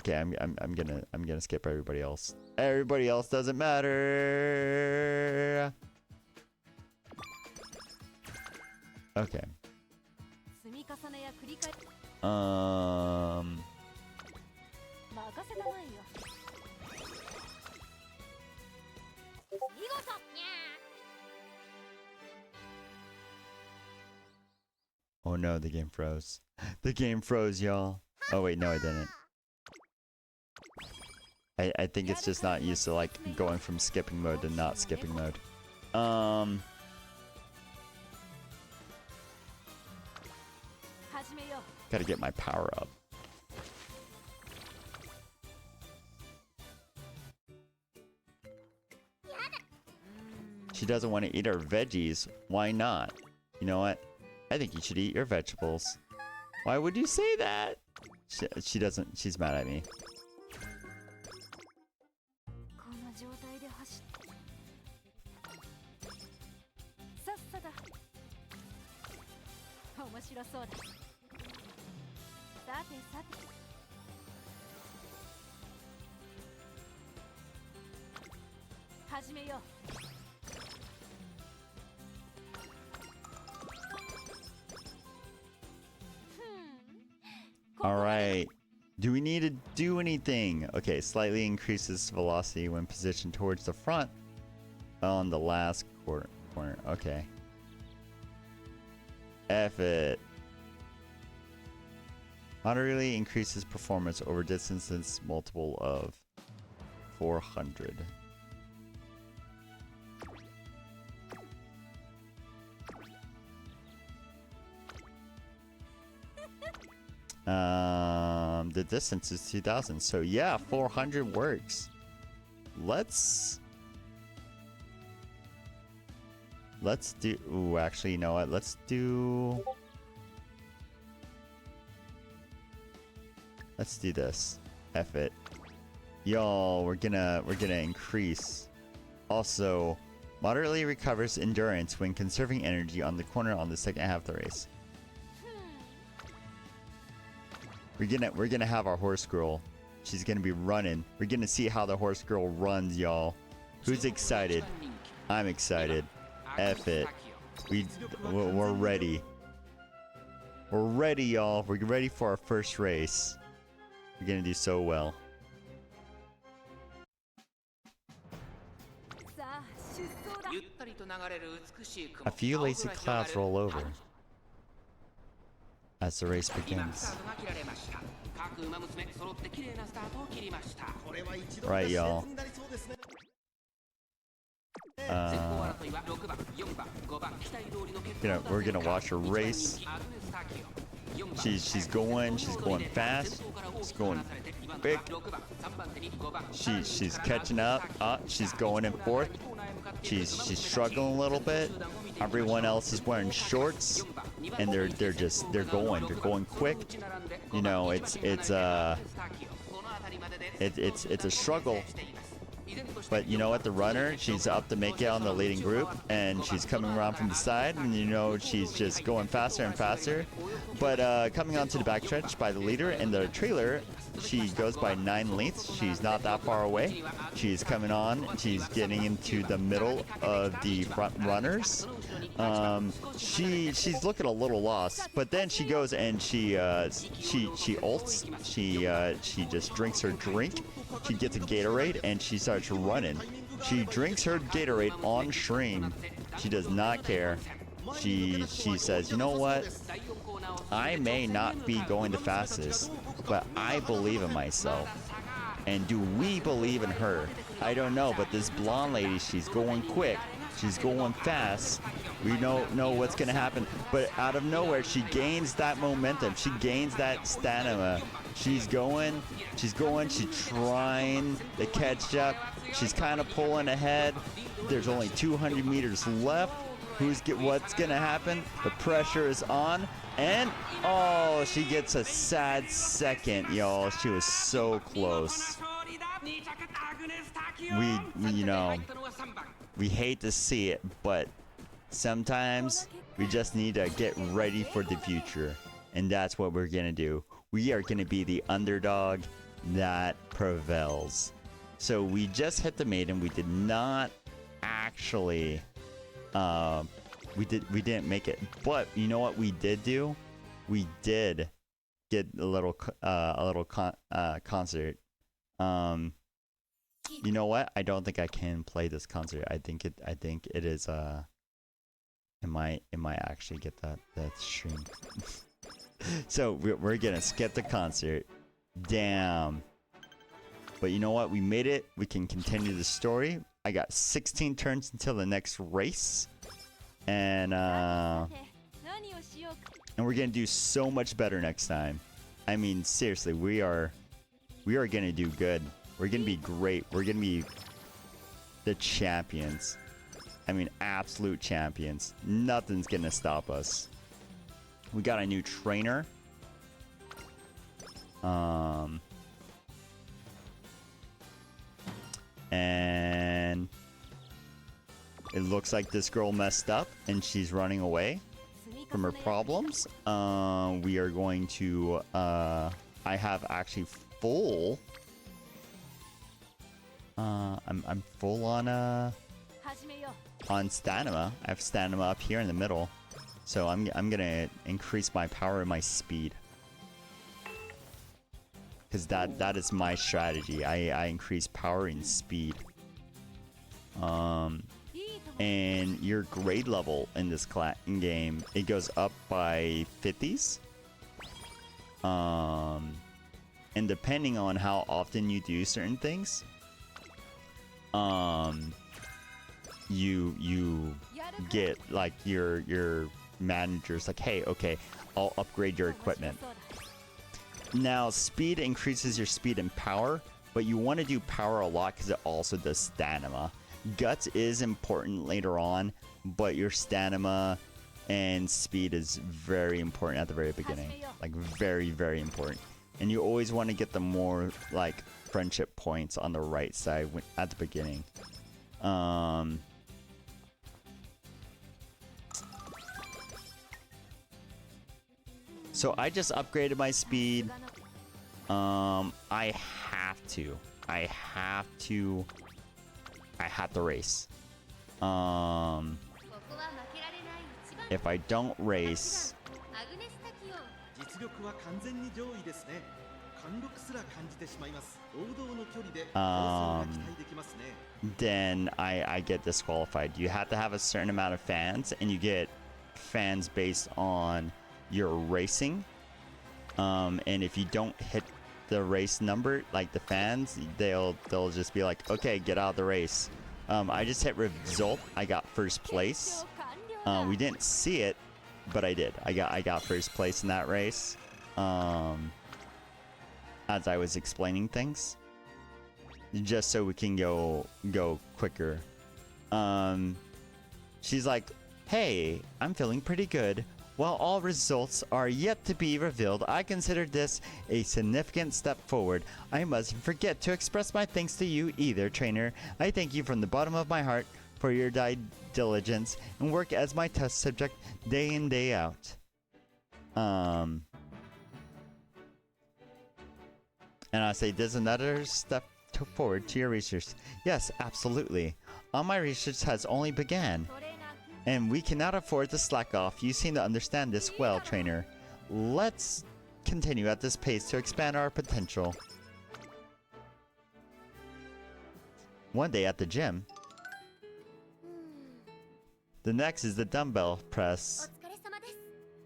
Okay, I'm gonna skip everybody else. Everybody else doesn't matter. Okay. Oh no, the game froze. The game froze, y'all. Oh wait, no, it didn't. I think it's just not used to like going from skipping mode to not skipping mode. Gotta get my power up. She doesn't want to eat her veggies. Why not? You know what? I think you should eat your vegetables. Why would you say that? She doesn't. She's mad at me. Alright. Do we need to do anything? Okay, slightly increases velocity when positioned towards the front on the last corner. Okay. F it. Moderately increases performance over distances multiple of 400. The distance is 2000, so yeah, 400 works. Let's do. Ooh, actually, you know what? Let's do this. F it. Y'all, we're gonna increase. Also, moderately recovers endurance when conserving energy on the corner on the second half of the race. We're gonna have our horse girl. She's gonna be running. We're gonna see how the horse girl runs, y'all. Who's excited? I'm excited. F it. We're ready. We're ready, y'all. We're ready for our first race. We're gonna do so well. A few lacy clouds roll over as the race begins. Right, y'all. We're gonna watch her race. She's going fast. She's going quick. She's catching up. She's going in fourth. She's struggling a little bit. Everyone else is wearing shorts, and they're going quick. You know, it's a struggle. But you know what? The runner, she's up to make it on the leading group, and she's coming around from the side, and you know she's just going faster and faster. But coming onto the backstretch by the leader in the trailer, she goes by 9 lengths. She's not that far away. She's coming on. She's getting into the middle of the front runners. She's looking a little lost, but then she goes and she ults. She just drinks her drink. She gets a Gatorade and she starts running. She drinks her Gatorade on stream. She does not care. She says, you know what? I may not be going the fastest, but I believe in myself. And do we believe in her? I don't know, but this blonde lady, she's going quick. She's going fast. We don't know what's going to happen. But out of nowhere, she gains that momentum. She gains that stamina. She's going. She's trying to catch up. She's kind of pulling ahead. There's only 200 meters left. What's going to happen? The pressure is on. And, oh, she gets a sad second, y'all. She was so close. We hate to see it, but sometimes we just need to get ready for the future. And that's what we're going to do. We are going to be the underdog that prevails. So we just hit the maiden. We did not actually... we didn't make it. But you know what we did do? We did get a little concert. You know what? I don't think I can play this concert. I think it is it might actually get that stream. So we're gonna skip the concert. Damn. But you know what? We made it. We can continue the story. I got 16 turns until the next race. And we're gonna do so much better next time. I mean, seriously, we are gonna do good. We're gonna be great. We're gonna be the champions. I mean, absolute champions. Nothing's gonna stop us. We got a new trainer. And it looks like this girl messed up and she's running away from her problems. We are going to I have actually full I'm full on stamina. I have stamina up here in the middle. So I'm gonna increase my power and my speed. Because that is my strategy. I increase power and speed. and your grade level in this game, it goes up by 50s. And depending on how often you do certain things, you get like your manager's like, hey, okay, I'll upgrade your equipment. Now, speed increases your speed and power, but you want to do power a lot because it also does stamina. Guts is important later on, but your stamina and speed is very important at the very beginning. Like, very, very important. And you always want to get the more, like, friendship points on the right side at the beginning. So I just upgraded my speed. I have to race. If I don't race, then I get disqualified. You have to have a certain amount of fans, and you get fans based on your racing. And if you don't hit the race number, like the fans, they'll just be like, okay, get out of the race. I just hit result. I got first place. We didn't see it, but I did. I got first place in that race. As I was explaining things, just so we can go quicker. She's like, hey, I'm feeling pretty good. While all results are yet to be revealed, I consider this a significant step forward. I mustn't forget to express my thanks to you either, trainer. I thank you from the bottom of my heart for your diligence and work as my test subject day in, day out. And I say, there's another step forward to your research. Yes, absolutely. All my research has only begun. And we cannot afford to slack off. You seem to understand this well, trainer. Let's continue at this pace to expand our potential. One day at the gym. The next is the dumbbell press.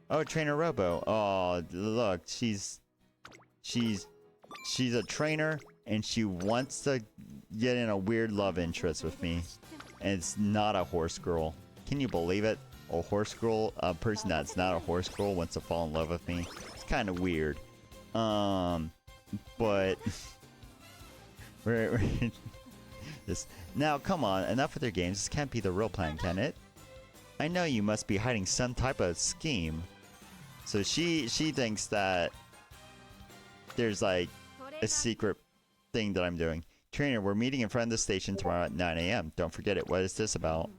Oh, Trainer Robo. Oh, look, she's a trainer, and she wants to get in a weird love interest with me. And it's not a horse girl. Can you believe it? A horse girl, a person that's not a horse girl wants to fall in love with me. It's kind of weird. But we're this now. Come on, enough with your games. This can't be the real plan, can it? I know you must be hiding some type of scheme. So she thinks that there's like a secret thing that I'm doing. Trainer, we're meeting in front of the station tomorrow at 9 a.m. Don't forget it. What is this about?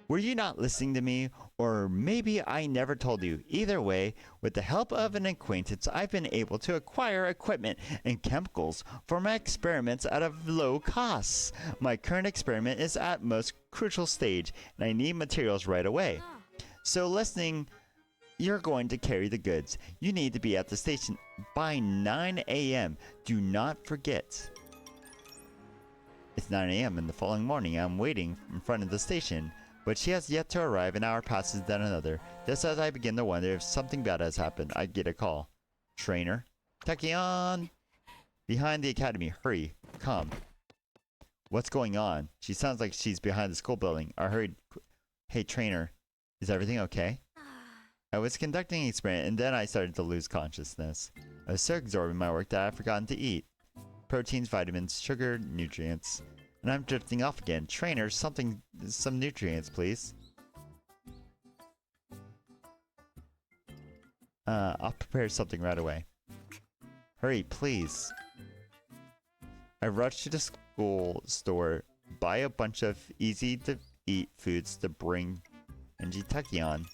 Were you not listening to me? Or maybe I never told you. Either way, with the help of an acquaintance, I've been able to acquire equipment and chemicals for my experiments at a low cost. My current experiment is at most crucial stage, and I need materials right away. So listening, you're going to carry the goods. You need to be at the station by 9 a.m. Do not forget. It's 9 a.m. in the following morning. I'm waiting in front of the station. But she has yet to arrive. An hour passes, then another. Just as I begin to wonder if something bad has happened, I get a call. Trainer? Takion! Behind the academy. Hurry. Come. What's going on? She sounds like she's behind the school building. I hurried. Hey, trainer. Is everything okay? I was conducting an experiment, and then I started to lose consciousness. I was so absorbed in my work that I had forgotten to eat. Proteins, vitamins, sugar, nutrients. And I'm drifting off again. Trainer, some nutrients, please. I'll prepare something right away. Hurry, please. I rushed to the school store, buy a bunch of easy-to-eat foods to bring Takion.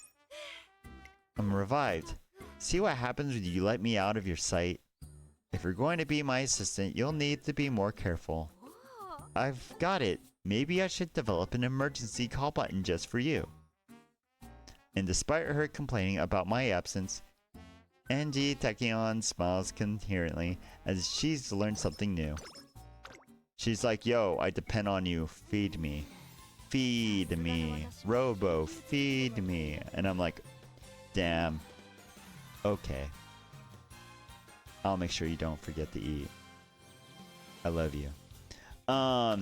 I'm revived. See what happens when you let me out of your sight? If you're going to be my assistant, you'll need to be more careful. I've got it. Maybe I should develop an emergency call button just for you. And despite her complaining about my absence, Takion smiles coherently as she's learned something new. She's like, yo, I depend on you. Feed me. feed me. Robo, feed me. And I'm like, damn. Okay. I'll make sure you don't forget to eat. I love you. I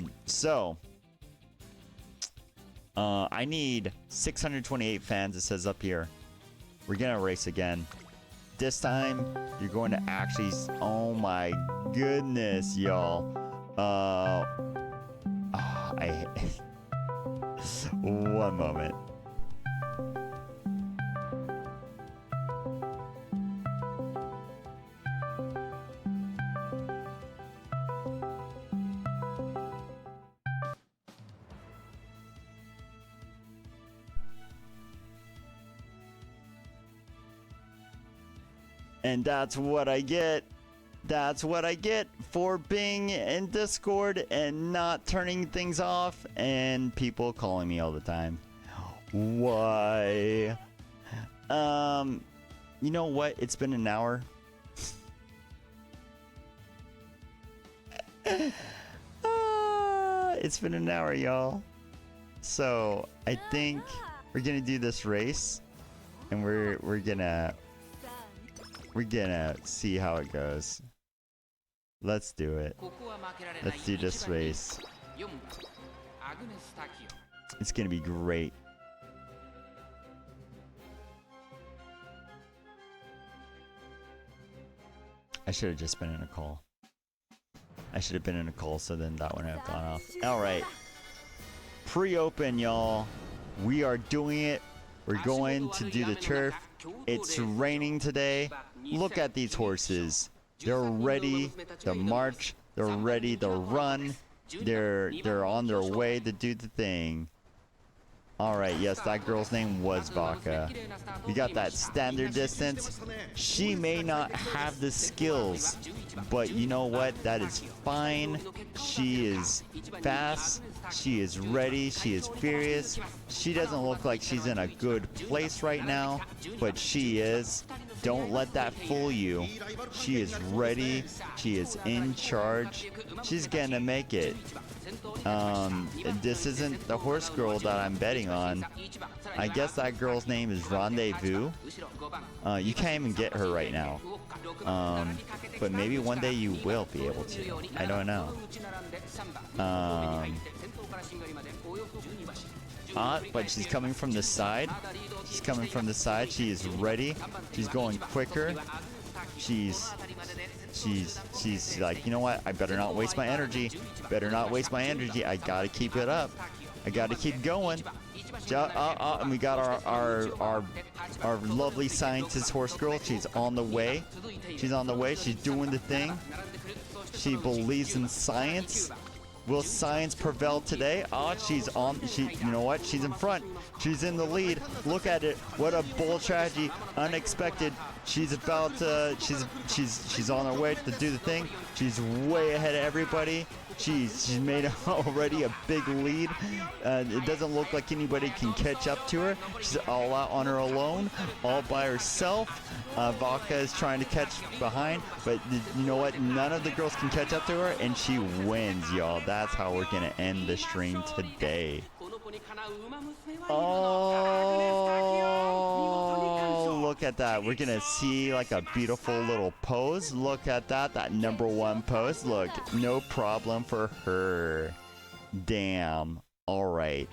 need 628 fans, it says up here. We're gonna race again. This time, you're going to actually... Oh my goodness, y'all. One moment. And that's what I get. That's what I get for being in Discord and not turning things off and people calling me all the time. Why? You know what? It's been an hour. It's been an hour, y'all. So I think we're gonna do this race, and we're gonna see how it goes. Let's do it. Let's do this race. It's gonna be great. I should have just been in a call. I should have been in a call, so then that wouldn't have gone off. Alright. Pre-open, y'all. We are doing it. We're going to do the turf. It's raining today. Look at these horses. They're ready to march. They're ready to run. They're on their way to do the thing. Alright, yes, that girl's name was Vaca. We got that standard distance. She may not have the skills, but you know what? That is fine. She is fast. She is ready. She is furious. She doesn't look like she's in a good place right now, but she is. Don't let that fool you. She is ready. She is in charge. She's gonna make it. This isn't the horse girl that I'm betting on. I guess that girl's name is Rendezvous. You can't even get her right now. But maybe one day you will be able to. I don't know. But she's coming from the side. She's coming from the side. She is ready. She's going quicker. She's like, you know what? I better not waste my energy. Better not waste my energy. I gotta keep it up. I gotta keep going. And we got our lovely scientist horse girl. She's on the way. She's on the way. She's doing the thing. She believes in science. Will science prevail today? You know what? She's in front. She's in the lead. Look at it. What a bold strategy. Unexpected. She's about to, she's on her way to do the thing. She's way ahead of everybody. She's made already a big lead. It doesn't look like anybody can catch up to her. She's all out on her alone, all by herself. Vaca is trying to catch behind, but you know what? None of the girls can catch up to her, and she wins, y'all. That's how we're gonna end the stream today. Oh, look at that. We're gonna see like a beautiful little pose. Look at that #1 pose. Look, no problem for her. Damn. All right.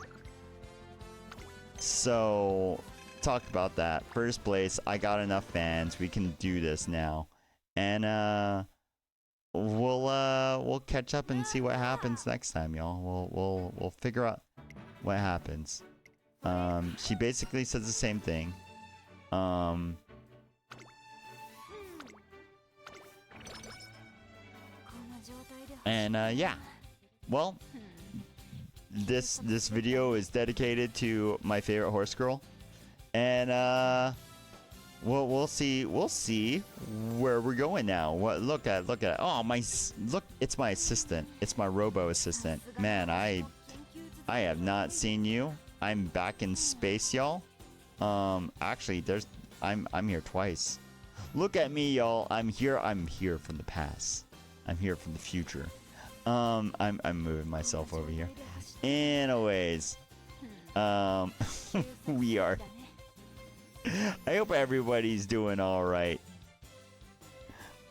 So, talk about that. First place, I got enough fans. We can do this now. And we'll catch up and see what happens next time, y'all. We'll figure out what happens. She basically says the same thing. Yeah. Well, this video is dedicated to my favorite horse girl, and we'll see where we're going now. Look at it. Oh, look, it's my assistant. It's my Robo assistant. Man, I have not seen you. I'm back in space, y'all. Actually, I'm here twice. Look at me, y'all. I'm here from the past. I'm here from the future. I'm moving myself over here. Anyways, We are. I hope everybody's doing alright.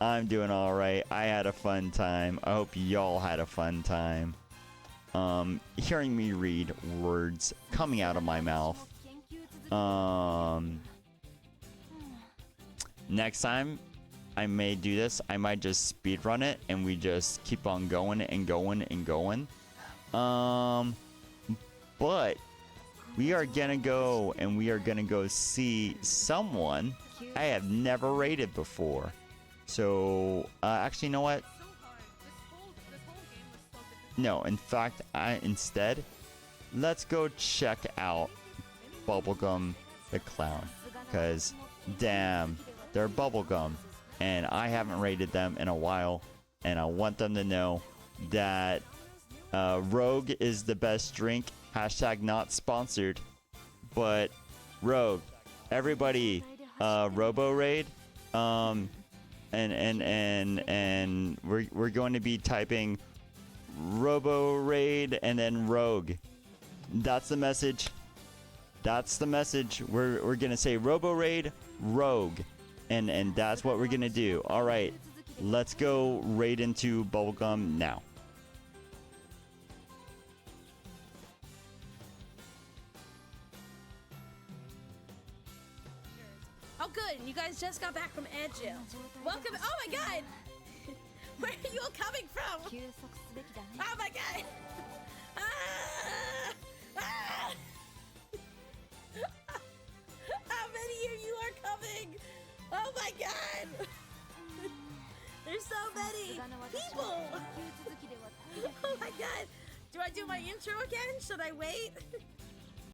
I'm doing alright. I had a fun time. I hope y'all had a fun time. Hearing me read words coming out of my mouth. Next time I may do this. I might just speedrun it and we just keep on going and going and going. But we are gonna go and we are gonna go see someone I have never rated before. So, actually, you know what? No, in fact, instead, let's go check out Bubblegum the Clown. Because, damn, they're Bubblegum. And I haven't rated them in a while. And I want them to know that Rogue is the best drink. Hashtag not sponsored. But, Rogue, everybody, Robo raid. And we're going to be typing Robo raid and then Rogue. That's the message. That's the message. We're gonna say Robo raid Rogue, and that's what we're gonna do. All right, let's go raid into Bubblegum now. Oh, good. You guys just got back from Ed Jail. Welcome. Oh, my God. Where are you all coming from? Oh, my God. Ah! Ah! How many of you are coming? Oh, my God. There's so many people. Oh, my God. Do I do my intro again? Should I wait?